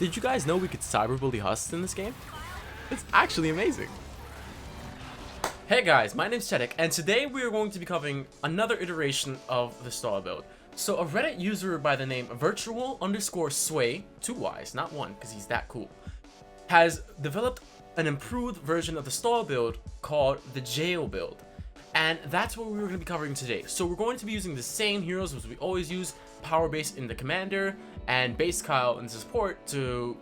Did you guys know we could cyberbully husks in this game? It's actually amazing. Hey guys, my name's Chedic, and today we are going to be covering another iteration of the stall build. So a Reddit user by the name virtual_sway, 2 Ys, not 1, because he's that cool, has developed an improved version of the stall build called the jail build. And that's what we're going to be covering today. So we're going to be using the same heroes as we always use, power base in the commander and base Kyle in support to,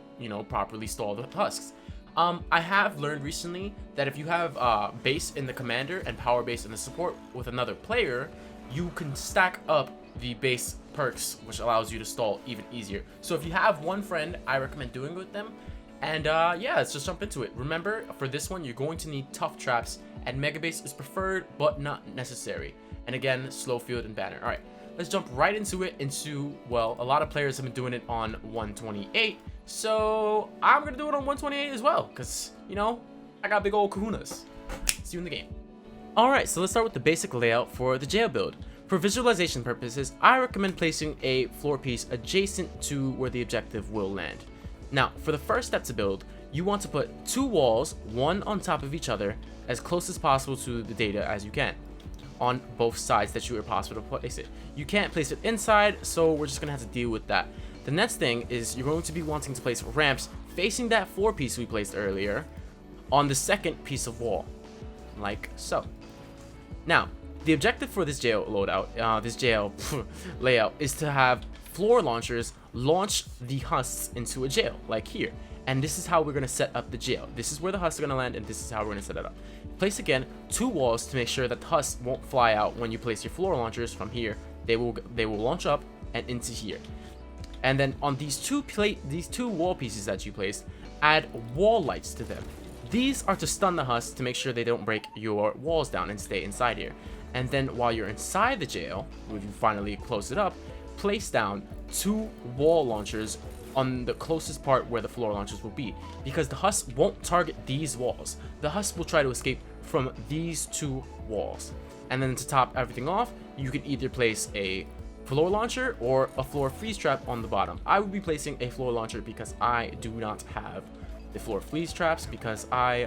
properly stall the husks. I have learned recently that if you have base in the commander and power base in the support with another player, you can stack up the base perks, which allows you to stall even easier. So if you have one friend, I recommend doing it with them. And yeah, let's just jump into it. Remember, for this one, you're going to need tough traps, and mega base is preferred, but not necessary. And again, slow field and banner. All right, let's jump right into it. Well, a lot of players have been doing it on 128. So I'm gonna do it on 128 as well, because I got big old kahunas. See you in the game. Alright, so let's start with the basic layout for the jail build. For visualization purposes, I recommend placing a floor piece adjacent to where the objective will land. Now, for the first step to build, you want to put 2 walls, one on top of each other, as close as possible to the data as you can, on both sides that you are possible to place it. You can't place it inside, so we're just gonna have to deal with that. The next thing is you're going to be wanting to place ramps facing that floor piece we placed earlier on the second piece of wall, like so. Now, the objective for this jail loadout, this jail layout, is to have floor launchers launch the husks into a jail, like here. And this is how we're going to set up the jail. This is where the husks are going to land, and this is how we're going to set it up. Place again 2 walls to make sure that the husks won't fly out when you place your floor launchers from here. They will launch up and into here. And then on these two wall pieces that you placed, add wall lights to them. These are to stun the husks to make sure they don't break your walls down and stay inside here. And then while you're inside the jail, when you finally close it up, place down 2 wall launchers on the closest part where the floor launchers will be, because the husks won't target these walls. The husks will try to escape from these 2 walls. And then to top everything off, you can either place a floor launcher or a floor freeze trap on the bottom. I would be placing a floor launcher because I do not have the floor freeze traps, because I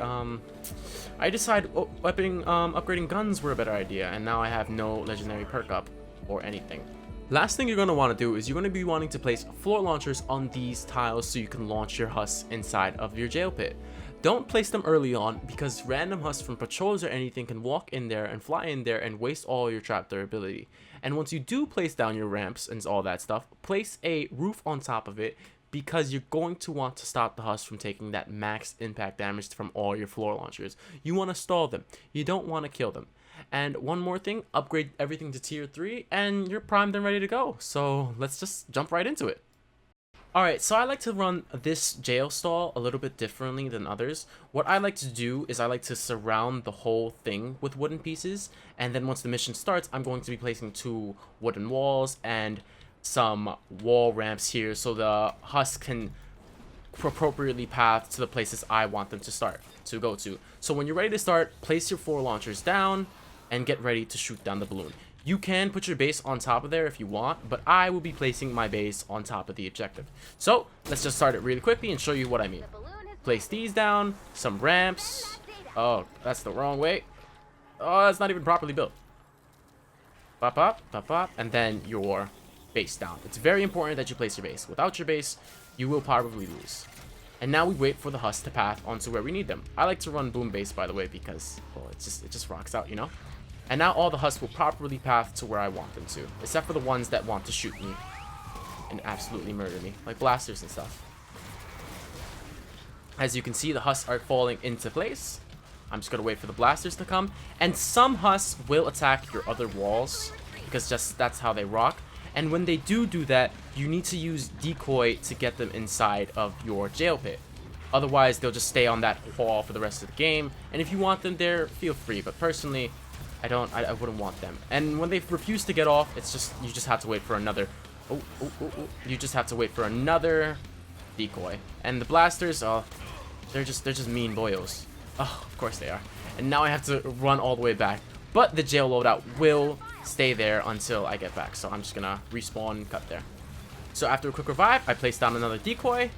decided upgrading guns were a better idea, and now I have no legendary perk up or anything. Last thing you're going to want to do is you're going to be wanting to place floor launchers on these tiles so you can launch your husks inside of your jail pit. Don't place them early on, because random husks from patrols or anything can walk in there and fly in there and waste all your trap durability. And once you do place down your ramps and all that stuff, place a roof on top of it, because you're going to want to stop the husks from taking that max impact damage from all your floor launchers. You want to stall them. You don't want to kill them. And one more thing, upgrade everything to tier 3 and you're primed and ready to go. So let's just jump right into it. Alright, so I like to run this jail stall a little bit differently than others. What I like to do is I like to surround the whole thing with wooden pieces, and then once the mission starts, I'm going to be placing 2 wooden walls and some wall ramps here so the husks can appropriately path to the places I want them to go to. So when you're ready to start, place your 4 launchers down and get ready to shoot down the balloon. You can put your base on top of there if you want, but I will be placing my base on top of the objective. So let's just start it really quickly and show you what I mean. Place these down, some ramps. Oh, that's the wrong way. Oh, that's not even properly built. Pop, pop, pop, pop, and then your base down. It's very important that you place your base. Without your base, you will probably lose. And now we wait for the husks to path onto where we need them. I like to run boom base, by the way, because well, it just rocks out, And now all the husks will properly path to where I want them to, except for the ones that want to shoot me and absolutely murder me, like blasters and stuff. As you can see, the husks are falling into place. I'm just gonna wait for the blasters to come, and some husks will attack your other walls, because that's how they rock. And when they do that, you need to use decoy to get them inside of your jail pit. Otherwise, they'll just stay on that wall for the rest of the game. And if you want them there, feel free. But personally, I wouldn't want them. And when they refuse to get off, you just have to wait for another. You just have to wait for another decoy. And the blasters, they're just mean boyos. Oh, of course they are. And now I have to run all the way back. But the jail loadout will stay there until I get back. So I'm just gonna respawn and cut there. So after a quick revive, I place down another decoy.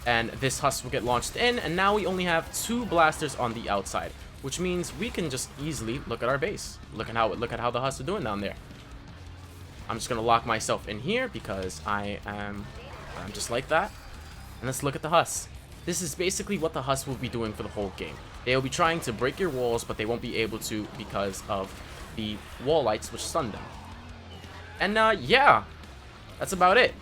and this husk will get launched in, and now we only have 2 blasters on the outside, which means we can just easily look at our base. Look at how the husks are doing down there. I'm just gonna lock myself in here because I'm just like that. And let's look at the husks. This is basically what the husks will be doing for the whole game. They will be trying to break your walls, but they won't be able to because of the wall lights which stun them. And yeah, that's about it.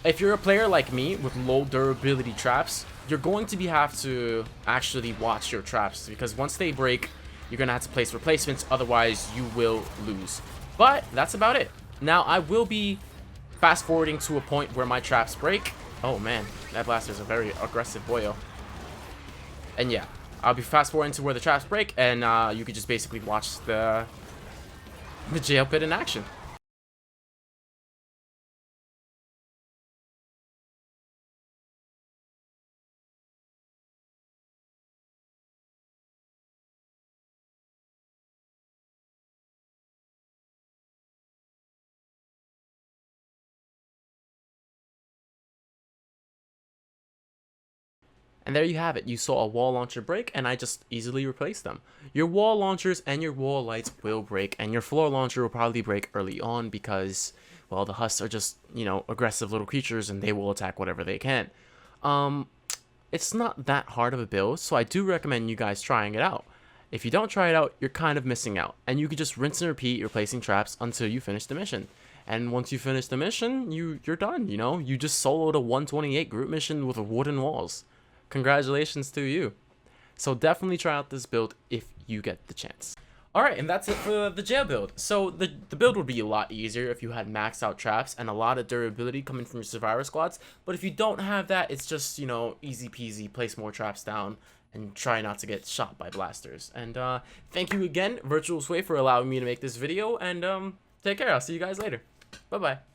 If you're a player like me with low durability traps, you're going to have to actually watch your traps, because once they break, you're gonna have to place replacements, otherwise you will lose. But that's about it. Now I will be fast forwarding to a point where my traps break. Oh man, that blaster's a very aggressive boyo. And yeah, I'll be fast forwarding to where the traps break, and you could just basically watch the jail pit in action. And there you have it. You saw a wall launcher break, and I just easily replaced them. Your wall launchers and your wall lights will break, and your floor launcher will probably break early on because, well, the husks are just, you know, aggressive little creatures, and they will attack whatever they can. It's not that hard of a build, so I do recommend you guys trying it out. If you don't try it out, you're kind of missing out, and you could just rinse and repeat replacing traps until you finish the mission. And once you finish the mission, you're done, you know? You just soloed a 128 group mission with wooden walls. Congratulations to you. So definitely try out this build if you get the chance. Alright, and that's it for the jail build. So the build would be a lot easier if you had maxed out traps and a lot of durability coming from your survivor squads. But if you don't have that, it's just, you know, easy peasy, place more traps down and try not to get shot by blasters. And thank you again, Virtual Sway, for allowing me to make this video, and take care. I'll see you guys later. Bye-bye.